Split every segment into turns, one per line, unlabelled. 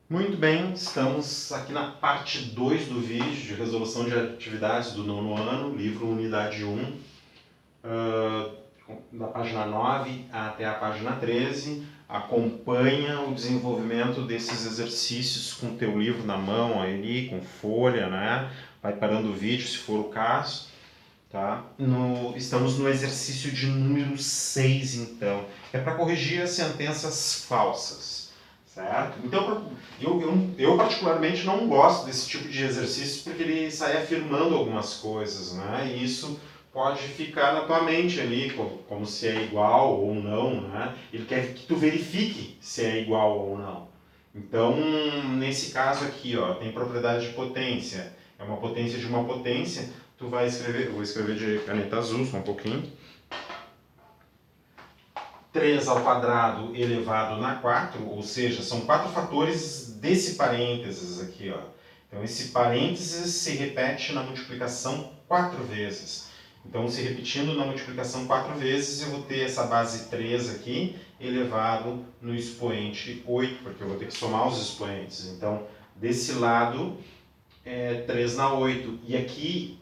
Muito bem, estamos aqui na parte 2 do vídeo de resolução de atividades do nono ano, livro Unidade 1, da página 9 até a página 13. Acompanha o desenvolvimento desses exercícios com o teu livro na mão ali, com folha, né? Vai parando o vídeo se for o caso. Tá? Estamos no exercício de número 6, então. É para corrigir as sentenças falsas, certo? Então, eu particularmente não gosto desse tipo de exercício porque ele sai afirmando algumas coisas, né? E isso pode ficar na tua mente ali, como se é igual ou não, né? Ele quer que tu verifique se é igual ou não. Então, nesse caso aqui, ó, tem propriedade de potência. É uma potência de uma potência. Tu vai escrever, eu vou escrever de caneta azul só um pouquinho. 3 ao quadrado elevado na 4, ou seja, são 4 fatores desse parênteses aqui, ó. Então esse parênteses se repete na multiplicação 4 vezes. Então, se repetindo na multiplicação 4 vezes, eu vou ter essa base 3 aqui, elevado no expoente 8, porque eu vou ter que somar os expoentes. Então, desse lado, 3 na 8. E aqui,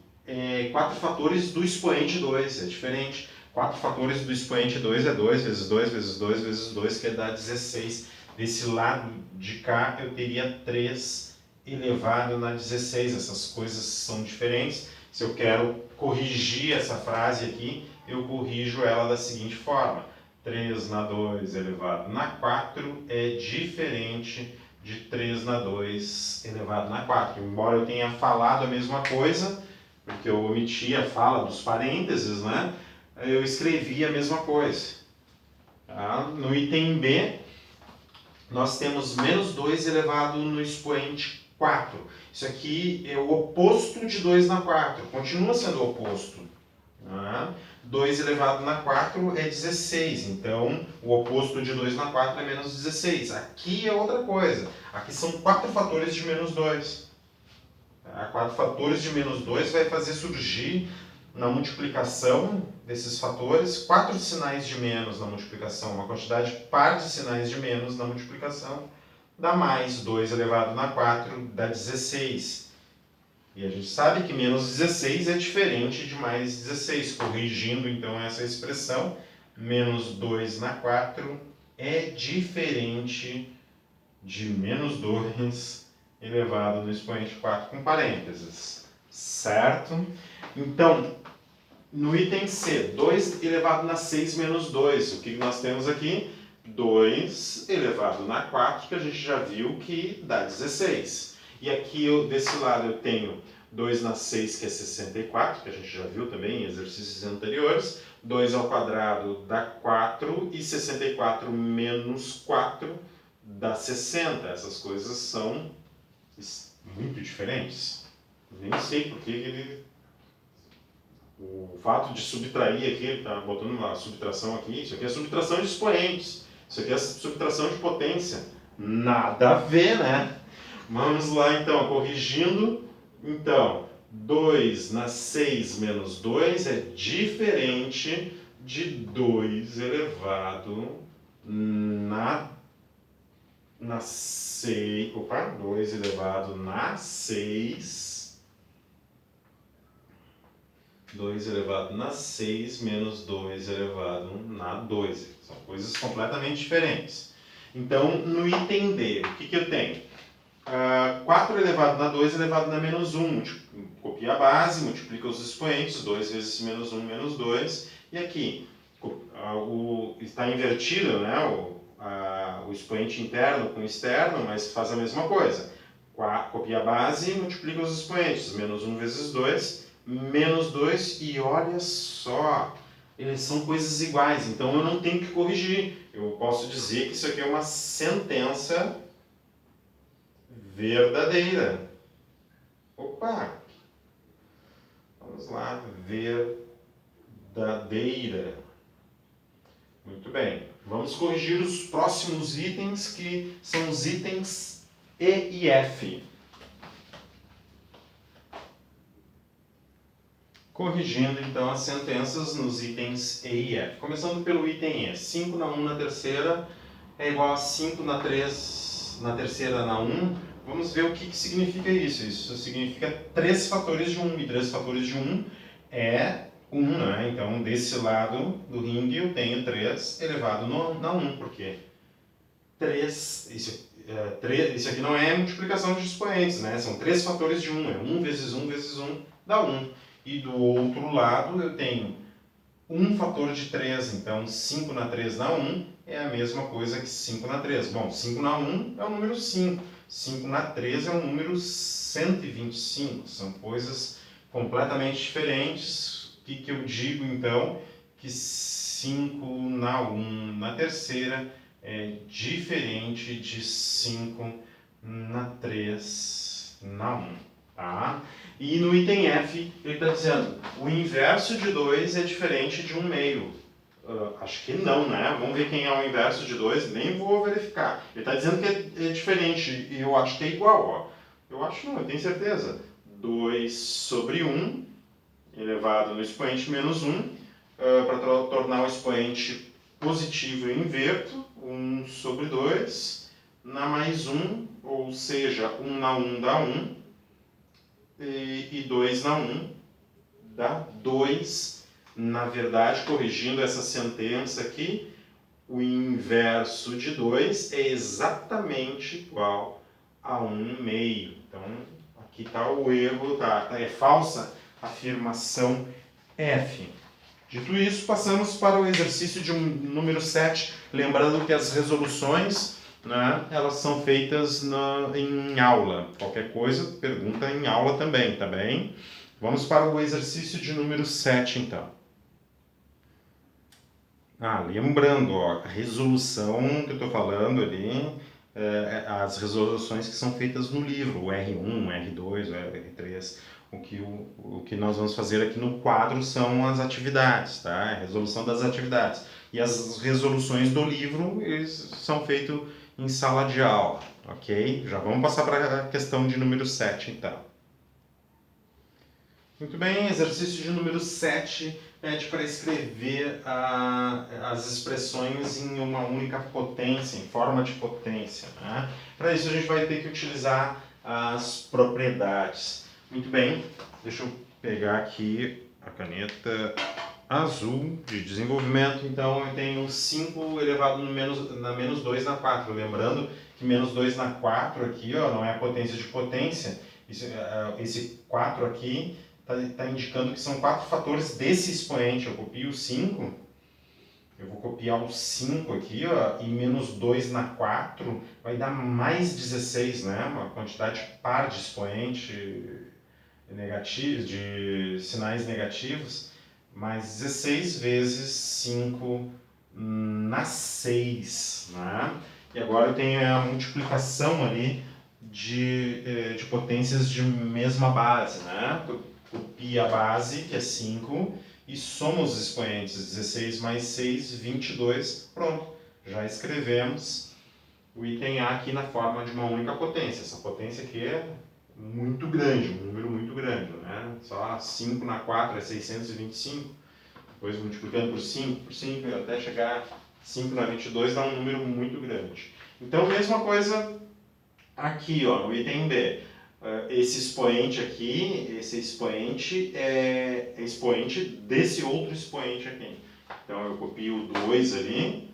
4 fatores do expoente 2, é diferente. 4 fatores do expoente 2 é 2 vezes 2 vezes 2 vezes 2, que dá 16. Desse lado de cá, eu teria 3 elevado na 16. Essas coisas são diferentes. Se eu quero corrigir essa frase aqui, eu corrijo ela da seguinte forma. 3 na 2 elevado na 4 é diferente de 3 na 2 elevado na 4. Embora eu tenha falado a mesma coisa, porque eu omiti a fala dos parênteses, né? Eu escrevi a mesma coisa. Tá? No item B, nós temos menos 2 elevado no expoente 4. Isso aqui é o oposto de 2 na 4. Continua sendo o oposto. Tá? 2 elevado na 4 é 16. Então, o oposto de 2 na 4 é menos 16. Aqui é outra coisa. Aqui são 4 fatores de menos 2. Tá? 4 fatores de menos 2 vai fazer surgir na multiplicação desses fatores 4 sinais de menos na multiplicação. Uma quantidade par de sinais de menos na multiplicação dá mais 2 elevado na 4 dá 16. E a gente sabe que menos 16 é diferente de mais 16. Corrigindo então essa expressão, menos 2 na 4 é diferente de menos 2 elevado no expoente 4 com parênteses. Certo? Então, no item C, 2 elevado na 6 menos 2. O que nós temos aqui? 2 elevado na 4, que a gente já viu que dá 16. E aqui, desse lado, eu tenho 2 na 6, que é 64, que a gente já viu também em exercícios anteriores. 2 ao quadrado dá 4 e 64 menos 4 dá 60. Essas coisas são muito diferentes. Nem sei porque ele... O fato de subtrair aqui, ele está botando uma subtração aqui, isso aqui é subtração de expoentes, isso aqui é subtração de potência. Nada a ver, né? Vamos lá então, corrigindo. Então, 2 na 6 menos 2 é diferente de 2 elevado na 6. Opa, 2 elevado na 6. 2 elevado na 6 menos 2 elevado na 2. São coisas completamente diferentes. Então, no item D, o que eu tenho? 4 elevado na 2 elevado na menos 1. Copia a base, multiplica os expoentes, 2 vezes menos 1 menos 2. E aqui, está invertido, né? O expoente interno com o externo, mas faz a mesma coisa. Copia a base e multiplica os expoentes, menos 1 vezes 2, menos 2, e olha só, eles são coisas iguais, então eu não tenho que corrigir. Eu posso dizer que isso aqui é uma sentença verdadeira. Opa! Vamos lá, verdadeira. Muito bem. Vamos corrigir os próximos itens, que são os itens E e F. Corrigindo então as sentenças nos itens E e F. Começando pelo item E. 5 na 1 na terceira é igual a 5 na 3 na terceira na 1, vamos ver o que significa isso. Isso significa 3 fatores de 1, e 3 fatores de 1 é 1, né? Então, desse lado do ringue eu tenho 3 elevado na 1, porque 3, isso aqui não é multiplicação de expoentes, né? São 3 fatores de 1, é 1 vezes 1 vezes 1 dá 1. E do outro lado eu tenho 1 fator de 3, então 5 na 3 na 1 é a mesma coisa que 5 na 3. Bom, 5 na 1 é o número 5, 5 na 3 é o número 125, são coisas completamente diferentes. O que eu digo então? Que 5 na 1 na terceira é diferente de 5 na 3 na 1, tá? E no item F, ele está dizendo, o inverso de 2 é diferente de 1 meio. Acho que não, né? Vamos ver quem é o inverso de 2, nem vou verificar. Ele está dizendo que é diferente, e eu acho que é igual, ó. Eu acho não, eu tenho certeza. 2 sobre 1, elevado no expoente menos 1, para tornar o expoente positivo eu inverto, 1 sobre 2, na mais 1, ou seja, 1 na 1 dá 1, e 2 na 1 dá 2. Na verdade, corrigindo essa sentença aqui, o inverso de 2 é exatamente igual a 1 meio. Então, aqui está o erro, é falsa afirmação F. Dito isso, passamos para o exercício de número 7, lembrando que as resoluções, né, elas são feitas em aula. Qualquer coisa, pergunta em aula também, tá bem? Vamos para o exercício de número 7, então. Lembrando, ó, a resolução que eu estou falando ali, as resoluções que são feitas no livro, o R1, o R2, o R3. O que nós vamos fazer aqui no quadro são as atividades, tá? A resolução das atividades. E as resoluções do livro, eles são feitos em sala de aula, ok? Já vamos passar para a questão de número 7, então. Muito bem, exercício de número 7 pede para escrever as expressões em uma única potência, em forma de potência, né? Para isso a gente vai ter que utilizar as propriedades. Muito bem, deixa eu pegar aqui a caneta azul de desenvolvimento. Então eu tenho 5 elevado na menos 2 na 4. Lembrando que menos 2 na 4 aqui, ó, não é a potência de potência. Esse 4 aqui está indicando que são 4 fatores desse expoente. Eu copio o 5, eu vou copiar o 5 aqui, ó, e menos 2 na 4 vai dar mais 16, né? Uma quantidade par de expoente negativo, de sinais negativos, mais 16 vezes 5 na 6, né? E agora eu tenho a multiplicação ali de potências de mesma base, né? Copia a base, que é 5, e soma os expoentes, 16 mais 6, 22, pronto. Já escrevemos o item A aqui na forma de uma única potência. Essa potência aqui é muito grande, um número muito grande, né? Só 5 na 4 é 625, depois multiplicando por 5, até chegar 5 na 22 dá um número muito grande. Então, mesma coisa aqui, ó, no item B. Esse expoente aqui, esse expoente é expoente desse outro expoente aqui. Então, eu copio o 2 ali,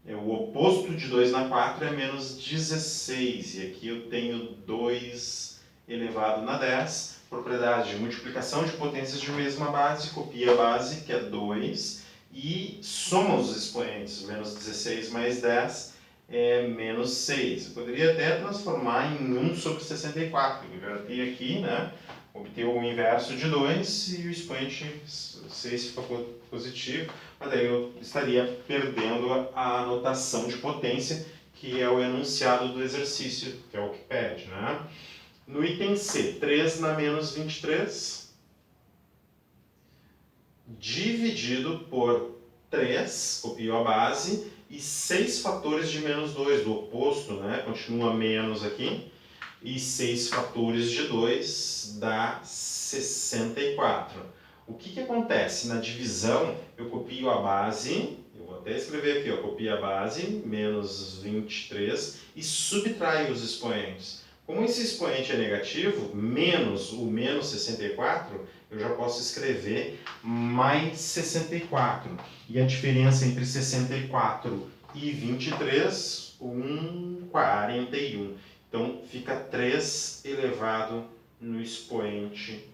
o oposto de 2 na 4 é menos 16, e aqui eu tenho 2 elevado na 10, propriedade de multiplicação de potências de mesma base, copia a base, que é 2, e soma os expoentes, menos 16 mais 10 é menos 6. Eu poderia até transformar em 1 sobre 64, inverter aqui, né? Obter o inverso de 2 e o expoente 6 ficou positivo, mas daí eu estaria perdendo a notação de potência, que é o enunciado do exercício, que é o que pede, né? No item C, 3 na menos 23, dividido por 3, copio a base, e 6 fatores de menos 2, do oposto, né? Continua menos aqui, e 6 fatores de 2 dá 64. O que acontece? Na divisão, eu copio a base, Eu vou até escrever aqui, ó, copia a base, menos 23, e subtrai os expoentes. Como esse expoente é negativo, menos o menos 64, eu já posso escrever mais 64. E a diferença entre 64 e 23, 41. Então, fica 3 elevado no expoente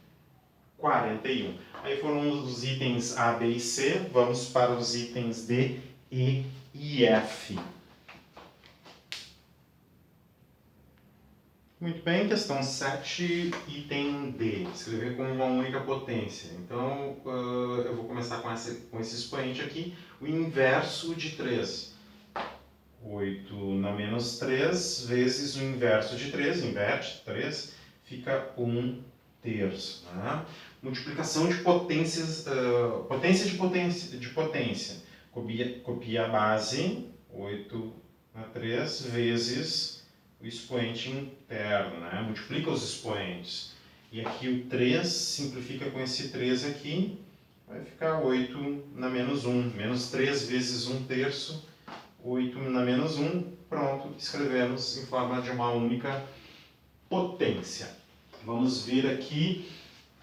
41. Aí foram os itens A, B e C. Vamos para os itens D, E e F. Muito bem, questão 7, item D. Escrever com uma única potência. Então, eu vou começar com esse expoente aqui. O inverso de 3. 8 na menos 3 vezes o inverso de 3, inverte 3, fica 1/3. Né? Multiplicação de potências, potência de potência. Copia a base, 8 na 3, vezes o expoente interno. Né? Multiplica os expoentes. E aqui o 3 simplifica com esse 3 aqui, vai ficar 8 na menos 1. Menos 3 vezes 1/3. 8 na menos 1, pronto, escrevemos em forma de uma única potência. Vamos ver aqui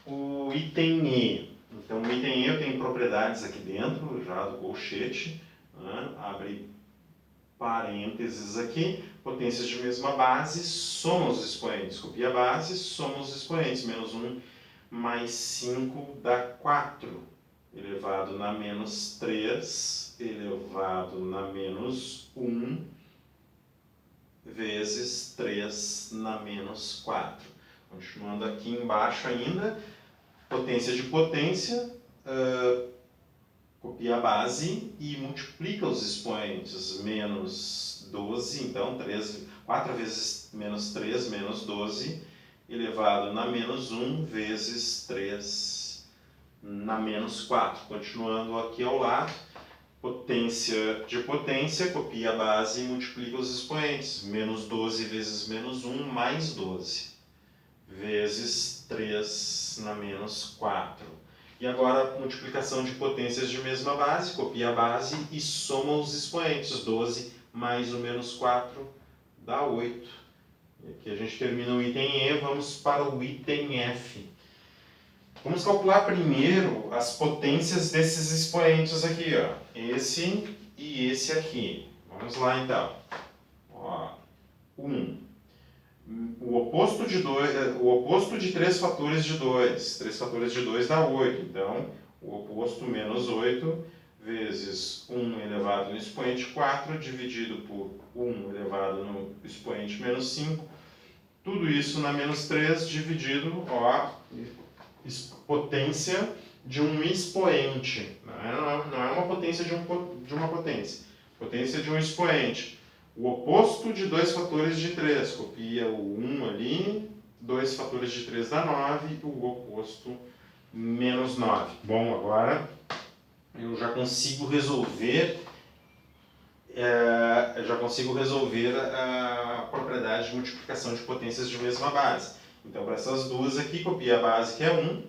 o item E. Então, o item E eu tenho propriedades aqui dentro, já do colchete, né? Abre parênteses aqui, potências de mesma base, soma os expoentes. Copia a base, soma os expoentes. Menos 1 mais 5 dá 4. Elevado na menos 3, elevado na menos 1, vezes 3 na menos 4. Continuando aqui embaixo ainda, potência de potência, copia a base e multiplica os expoentes. Menos 12, então 4 vezes menos 3, menos 12, elevado na menos 1, vezes 3 na menos 4. Continuando aqui ao lado, potência de potência, copia a base e multiplica os expoentes. Menos 12 vezes menos 1, mais 12, vezes 3 na menos 4. E agora, multiplicação de potências de mesma base, copia a base e soma os expoentes. 12 mais o menos 4 dá 8. E aqui a gente termina o item E, vamos para o item F. Vamos calcular primeiro as potências desses expoentes aqui, ó. Esse e esse aqui. Vamos lá então. Ó, 1. O oposto de 3 fatores de 2. 3 fatores de 2 dá 8. Então, o oposto menos 8 vezes 1 elevado no expoente 4 dividido por 1 elevado no expoente menos 5. Tudo isso na menos 3 dividido, ó, potência de um expoente. Não é uma potência de uma potência. Potência de um expoente. O oposto de 2 fatores de 3. Copia o 1 ali. 2 fatores de 3 dá 9. O oposto, menos 9. Bom, agora eu já consigo resolver a propriedade de multiplicação de potências de mesma base. Então, para essas duas aqui, copia a base, que é 1,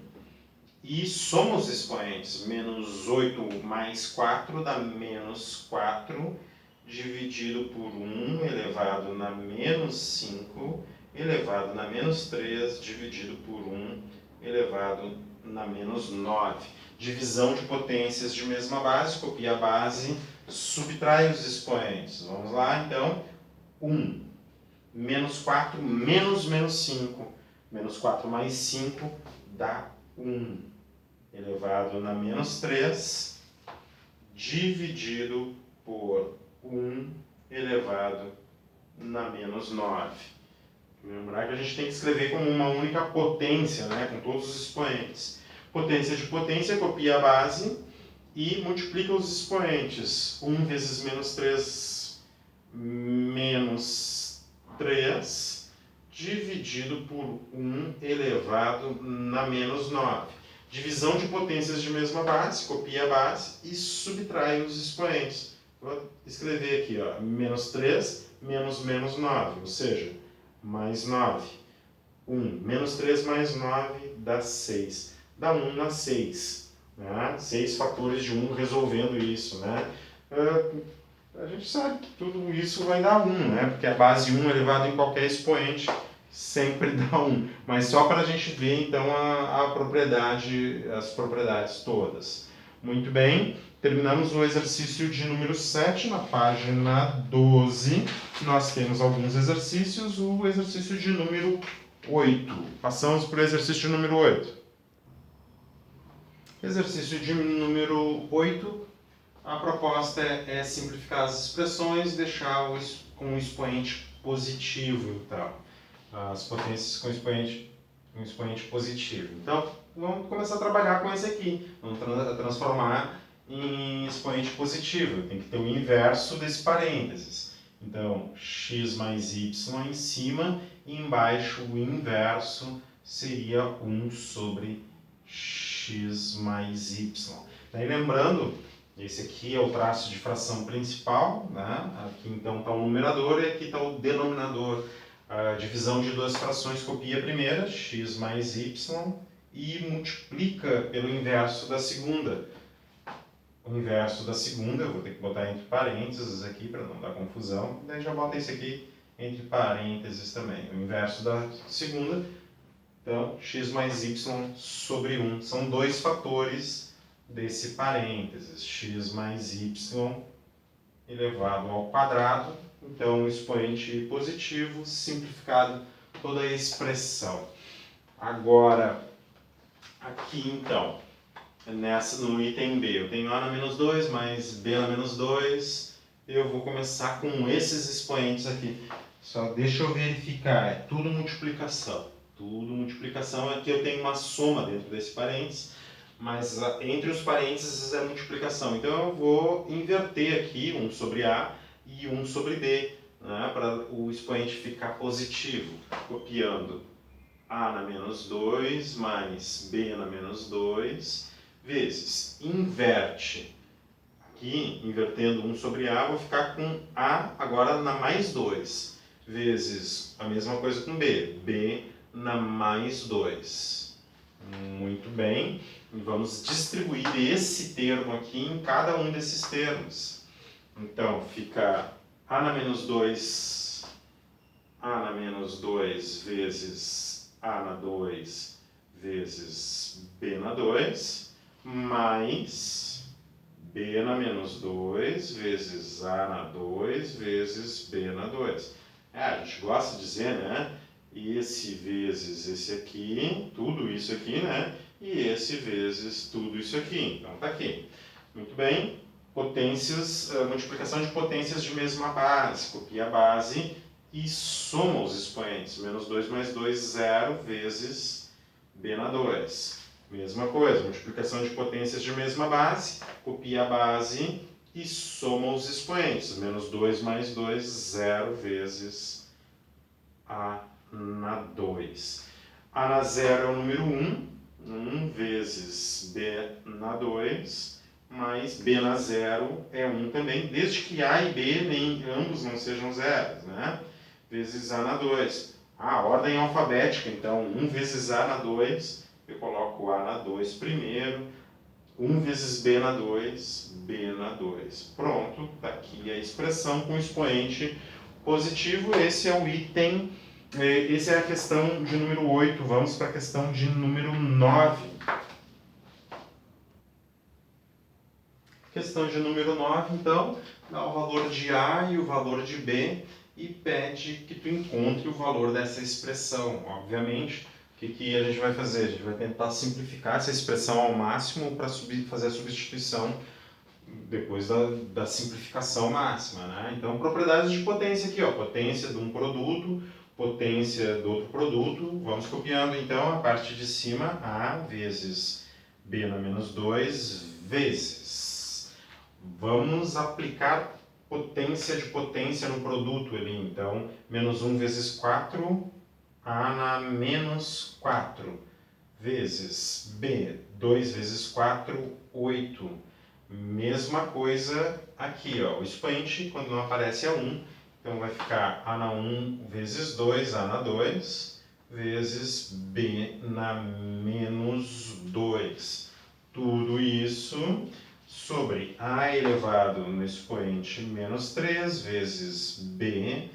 e soma os expoentes. Menos 8 mais 4 dá menos 4, dividido por 1 elevado na menos 5, elevado na menos 3, dividido por 1 elevado na menos 9. Divisão de potências de mesma base, copia a base, subtrai os expoentes. Vamos lá, então. 1, menos 4, menos 5. Menos 4 mais 5 dá 1, elevado na menos 3, dividido por 1 elevado na menos 9. Lembrar que a gente tem que escrever como uma única potência, né, com todos os expoentes. Potência de potência, copia a base e multiplica os expoentes. 1 vezes menos 3, menos 3, dividido por 1 elevado na menos 9. Divisão de potências de mesma base, copia a base e subtrai os expoentes. Vou escrever aqui, ó, menos 3 menos menos 9, ou seja, mais 9. 1, menos 3 mais 9 dá 6. Dá 1 na 6. Né? 6 fatores de 1 resolvendo isso. Né? A gente sabe que tudo isso vai dar 1, né? Porque a base 1 elevado em qualquer expoente sempre dá 1. Mas só para a gente ver, então, a propriedade, as propriedades todas. Muito bem, terminamos o exercício de número 7, na página 12. Nós temos alguns exercícios, o exercício de número 8. Passamos para o exercício de número 8. Exercício de número 8. A proposta é simplificar as expressões, deixar com um expoente positivo, então, as potências com um expoente positivo. Então, vamos começar a trabalhar com esse aqui. Vamos transformar em expoente positivo. Tem que ter o inverso desse parênteses. Então, x mais y em cima e embaixo o inverso seria 1 sobre x mais y. Daí, lembrando, esse aqui é o traço de fração principal, né? Aqui então está o numerador e aqui está o denominador. A divisão de duas frações, copia a primeira, x mais y, e multiplica pelo inverso da segunda. O inverso da segunda, eu vou ter que botar entre parênteses aqui para não dar confusão, daí já bota esse aqui entre parênteses também. O inverso da segunda, então, x mais y sobre 1. São dois fatores desse parênteses, x mais y elevado ao quadrado, então o expoente positivo, simplificado toda a expressão. Agora, aqui então, no item B, eu tenho a na menos 2 mais b na menos 2, eu vou começar com esses expoentes aqui. Só deixa eu verificar, é tudo multiplicação. Tudo multiplicação, aqui eu tenho uma soma dentro desse parênteses, mas entre os parênteses é multiplicação. Então eu vou inverter aqui 1 sobre A e 1 sobre B, né, para o expoente ficar positivo, copiando A na menos 2 mais B na menos 2, vezes inverte. Aqui, invertendo 1 sobre A, vou ficar com A agora na mais 2, vezes a mesma coisa com B, B na mais 2. Muito bem, e vamos distribuir esse termo aqui em cada um desses termos. Então, fica A na menos 2, A na menos 2 vezes A na 2 vezes B na 2, mais B na menos 2 vezes A na 2 vezes B na 2. A gente gosta de dizer, né? Esse vezes esse aqui, tudo isso aqui, né? E esse vezes tudo isso aqui. Então, tá aqui. Muito bem. Potências, multiplicação de potências de mesma base. Copia a base e soma os expoentes. Menos 2 mais 2, 0, vezes B na 2. Mesma coisa, multiplicação de potências de mesma base. Copia a base e soma os expoentes. Menos 2 mais 2, 0, vezes A na 2. A na 0 é o número 1, 1 vezes B na 2, mais B na 0 é 1 também, desde que A e B ambos não sejam zeros, né? Vezes A na 2. A ordem alfabética, então 1 vezes A na 2, eu coloco A na 2 primeiro, 1 vezes B na 2, B na 2. Pronto, está aqui a expressão com expoente positivo. Esse é o item. Essa é a questão de número 8. Vamos para a questão de número 9. Questão de número 9, então, dá o valor de A e o valor de B e pede que tu encontre o valor dessa expressão. Obviamente, o que a gente vai fazer? A gente vai tentar simplificar essa expressão ao máximo para fazer a substituição depois da simplificação máxima, né? Então, propriedades de potência aqui, ó, potência de um produto, potência do outro produto. Vamos copiando, então, a parte de cima, A vezes B na menos 2 vezes. Vamos aplicar potência de potência no produto ali, então, menos 1 vezes 4, A na menos 4, vezes B, 2 vezes 4, 8. Mesma coisa aqui, ó, o expoente, quando não aparece é 1, então vai ficar A na 1 vezes 2, A na 2, vezes B na menos 2. Tudo isso sobre a elevado no expoente menos 3 vezes b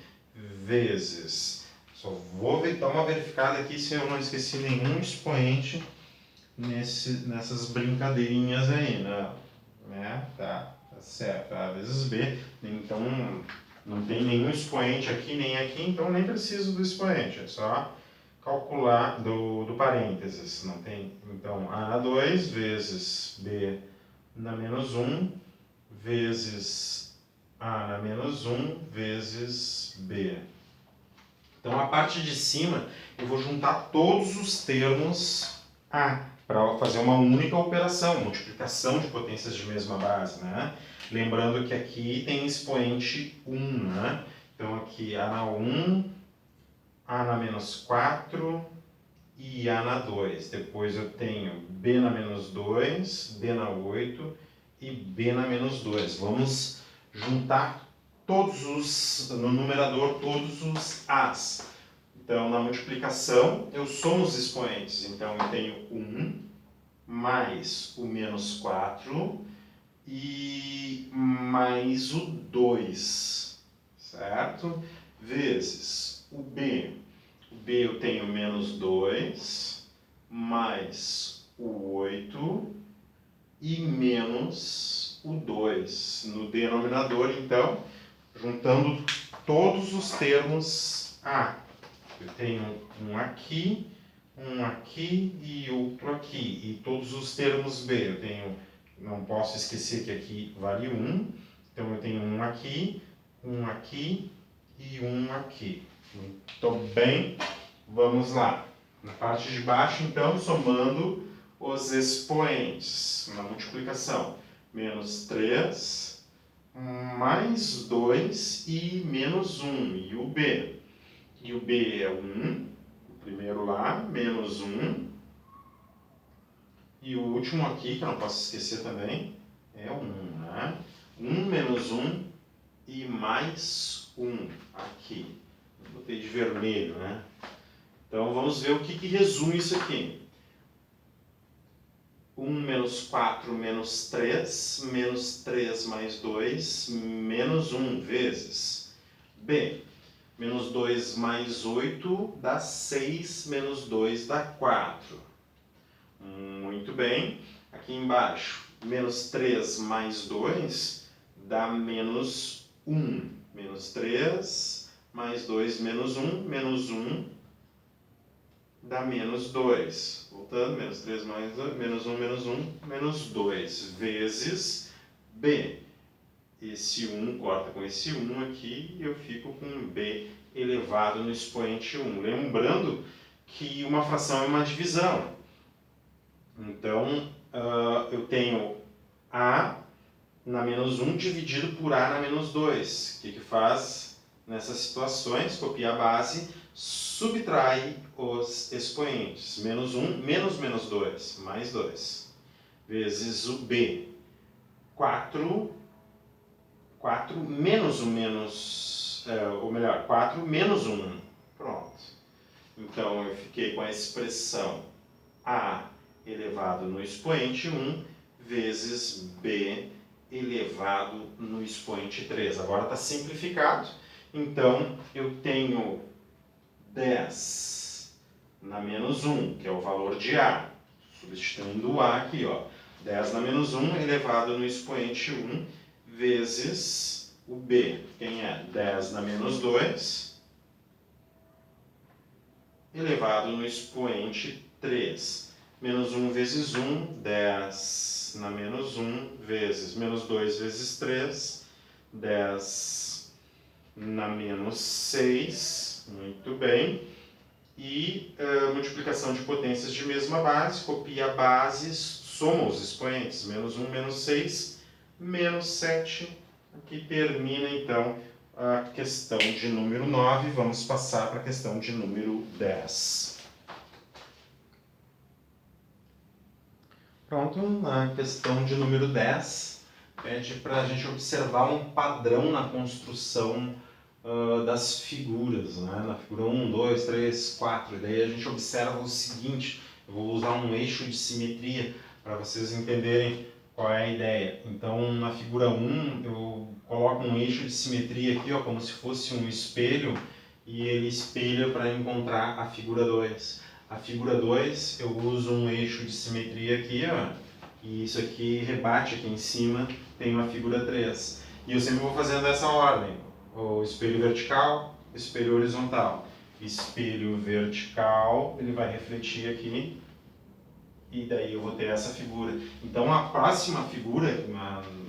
vezes... Só vou dar uma verificada aqui se eu não esqueci nenhum expoente nessas brincadeirinhas aí, né? Tá certo, a vezes b, então não tem nenhum expoente aqui nem aqui, então nem preciso do expoente, é só calcular do parênteses, não tem, então a na 2 vezes b na menos 1 vezes a na menos 1 vezes b. Então a parte de cima eu vou juntar todos os termos a para fazer uma única operação, multiplicação de potências de mesma base, né? Lembrando que aqui tem expoente 1, né? Então aqui a na 1, a na menos 4 e a na 2. Depois eu tenho b na menos 2, b na 8 e b na menos 2. Vamos juntar no numerador, todos os a's. Então, na multiplicação, eu somo os expoentes. Então, eu tenho 1 mais o menos 4 e mais o 2, certo? Vezes o b. O b eu tenho menos 2 mais o 8 e menos o 2. No denominador, então, juntando todos os termos a. Eu tenho um aqui e outro aqui. E todos os termos b. Eu tenho, não posso esquecer que aqui vale 1. Então eu tenho um aqui e um aqui. Muito bem, vamos lá. Na parte de baixo, então, somando os expoentes na multiplicação. Menos 3 mais 2 e menos 1. E o b? E o b é 1, o primeiro lá, menos 1. E o último aqui, que eu não posso esquecer também, é 1, né? 1 menos 1 e mais 1 aqui. Botei de vermelho, né? Então vamos ver o que resume isso aqui. 1 menos 4 menos 3, menos 3 mais 2, menos 1 vezes b. Menos 2 mais 8 dá 6, menos 2 dá 4. Muito bem. Aqui embaixo, menos 3 mais 2 dá menos 1. Menos 3 mais 2 menos 1. Menos 1 dá menos 2. Voltando, menos 3 mais 2, menos 1, menos 1, menos 2. Vezes b. Esse 1 corta com esse 1 aqui e eu fico com b elevado no expoente 1. Lembrando que uma fração é uma divisão. Então, eu tenho a na menos 1 dividido por a na menos 2. O que faz nessas situações? Copia a base, subtrai os expoentes. Menos 1 menos menos 2, mais 2. Vezes o b. 4 menos o menos... ou melhor, 4 menos 1. Pronto. Então, eu fiquei com a expressão a elevado no expoente 1 vezes b elevado no expoente 3. Agora está simplificado. Então, eu tenho 10 na menos 1, que é o valor de a. Substituindo o a aqui, ó. 10 na menos 1 elevado no expoente 1 vezes o b. Quem é? 10 na menos 2 elevado no expoente 3. Menos 1 vezes 1, 10 na menos 1 vezes menos 2 vezes 3, 10 na menos 6, muito bem. E multiplicação de potências de mesma base, copia a base, soma os expoentes, menos 1, menos 6, menos 7. Aqui termina então a questão de número 9, vamos passar para a questão de número 10. Pronto, na questão de número 10, pede para a gente observar um padrão na construção das figuras, né? Na figura 1, 2, 3, 4, e daí a gente observa o seguinte, eu vou usar um eixo de simetria para vocês entenderem qual é a ideia? Então, na figura 1, eu coloco um eixo de simetria aqui, ó, como se fosse um espelho, e ele espelha para encontrar a figura 2. A figura 2, eu uso um eixo de simetria aqui, ó, e isso aqui rebate aqui em cima, tem uma figura 3. E eu sempre vou fazendo essa ordem, o espelho vertical, espelho horizontal. Espelho vertical, ele vai refletir aqui, e daí eu vou ter essa figura. Então a próxima figura,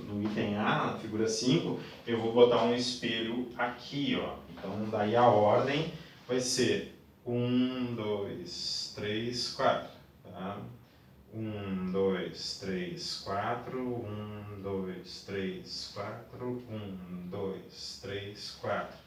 no item A, na figura 5, eu vou botar um espelho aqui, ó. Então daí a ordem vai ser 1, 2, 3, 4, tá? 1, 2, 3, 4, 1, 2, 3, 4, 1, 2, 3, 4.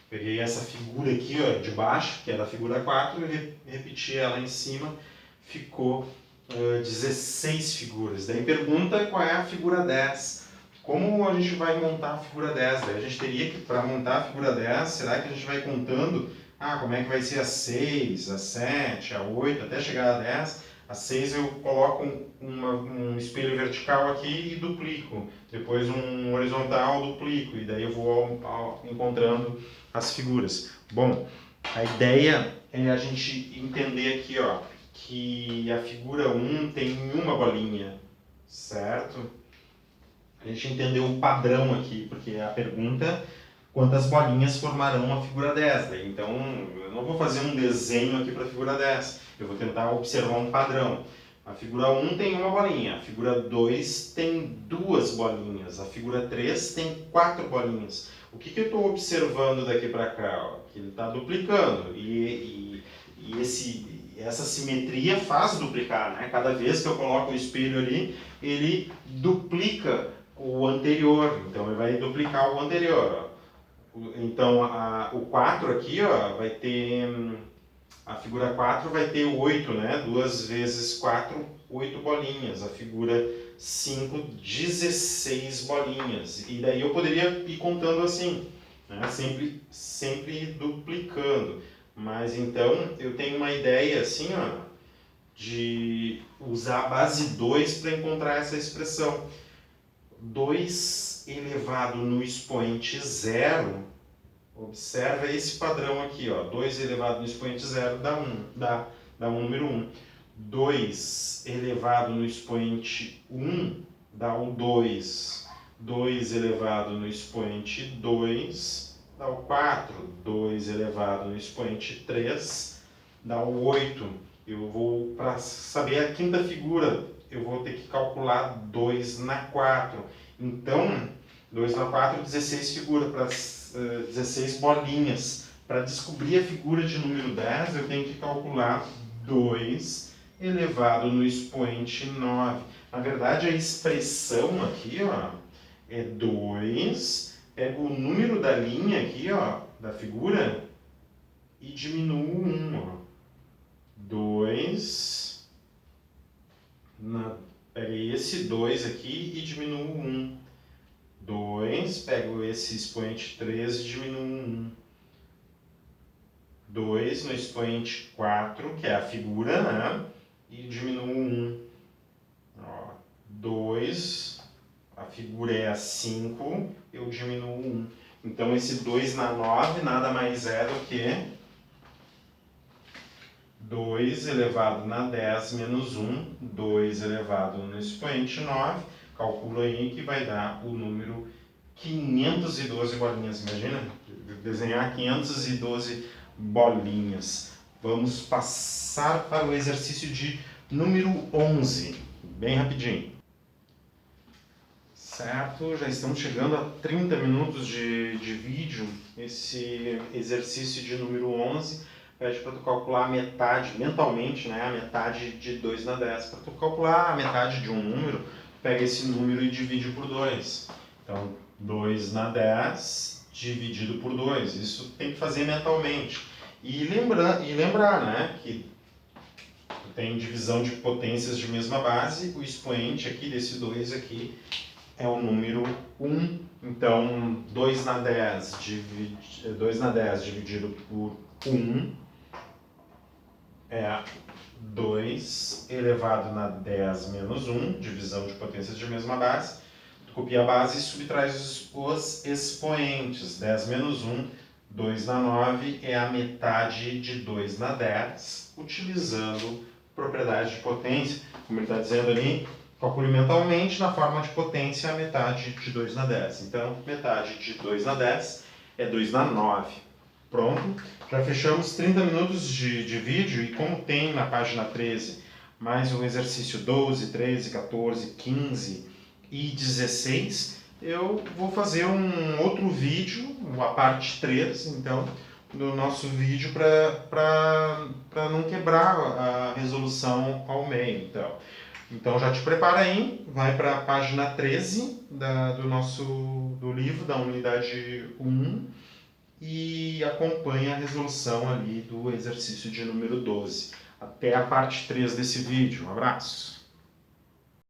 Peguei essa figura aqui, ó, de baixo, que era a figura 4, e repeti ela em cima, ficou 16 figuras. Daí pergunta qual é a figura 10. Como a gente vai montar a figura 10? Daí a gente teria que, para montar a figura 10, será que a gente vai contando, como é que vai ser a 6, a 7, a 8, até chegar a 10? A 6 eu coloco um espelho vertical aqui e duplico. Depois um horizontal, duplico. E daí eu vou encontrando as figuras. Bom, a ideia é a gente entender aqui, ó, que a figura 1 tem uma bolinha, certo? A gente entendeu o padrão aqui, porque a pergunta quantas bolinhas formarão a figura 10. Daí, então, eu não vou fazer um desenho aqui para a figura 10, eu vou tentar observar um padrão. A figura 1 tem uma bolinha, a figura 2 tem duas bolinhas, a figura 3 tem 4 bolinhas. O que eu estou observando daqui para cá? Ó? Que ele está duplicando e essa simetria faz duplicar, né? Cada vez que eu coloco o espelho ali, ele duplica o anterior, então ele vai duplicar o anterior. Ó. Então o 4 aqui, ó, vai ter, a figura 4 vai ter 8, né? 2 vezes 4, 8 bolinhas. A figura 5, 16 bolinhas. E daí eu poderia ir contando assim, né? Sempre duplicando. Mas então eu tenho uma ideia assim, ó, de usar a base 2 para encontrar essa expressão. 2 elevado no expoente 0, observa esse padrão aqui, ó, 2 elevado no expoente 0 dá 1, dá o número 1. 2 elevado no expoente 1 dá o 2. 2 elevado no expoente 2 dá o 4. 2 elevado no expoente 3 dá o 8. Eu vou, para saber a quinta figura, eu vou ter que calcular 2 na 4. Então, 2 na 4, 16 figuras, para 16 bolinhas. Para descobrir a figura de número 10, eu tenho que calcular 2 elevado no expoente 9. Na verdade, a expressão aqui, ó, é 2, pego o número da linha aqui, ó, da figura, e diminuo 1, ó. 2, peguei esse 2 aqui e diminuo 1. 2, pego esse expoente 3 e diminuo 1. 2 no expoente 4, que é a figura, né? E diminuo 1. 2, a figura é a 5, eu diminuo 1. Então esse 2 na 9 nada mais é do que 2 elevado na 10 menos 1, 2 elevado no expoente 9, calculo aí que vai dar o número 512 bolinhas. Imagina, desenhar 512 bolinhas. Vamos passar para o exercício de número 11, bem rapidinho. Certo, já estamos chegando a 30 minutos de vídeo. Esse exercício de número 11 pede para tu calcular a metade, mentalmente, né, a metade de 2 na 10. Para tu calcular a metade de um número, pega esse número e divide por 2. Então, 2 na 10 dividido por 2. Isso tem que fazer mentalmente. E lembrar, né, que tem divisão de potências de mesma base. O expoente aqui desse 2 aqui é o número 1. Então, 2 na 10 dividido por 1 é 2 elevado na 10 menos 1, divisão de potências de mesma base. Tu copia a base e subtraz os expoentes. 10 menos 1, 2 na 9 é a metade de 2 na 10, utilizando propriedade de potência. Como ele está dizendo ali, calcule mentalmente na forma de potência a metade de 2 na 10. Então, metade de 2 na 10 é 2 na 9. Pronto, já fechamos 30 minutos de vídeo e como tem na página 13 mais um exercício 12, 13, 14, 15 e 16, eu vou fazer um outro vídeo, a parte 3, então, do nosso vídeo para não quebrar a resolução ao meio. Então já te prepara aí, vai para a página 13 do livro, da unidade 1, e acompanha a resolução ali do exercício de número 12. Até a parte 3 desse vídeo. Um abraço!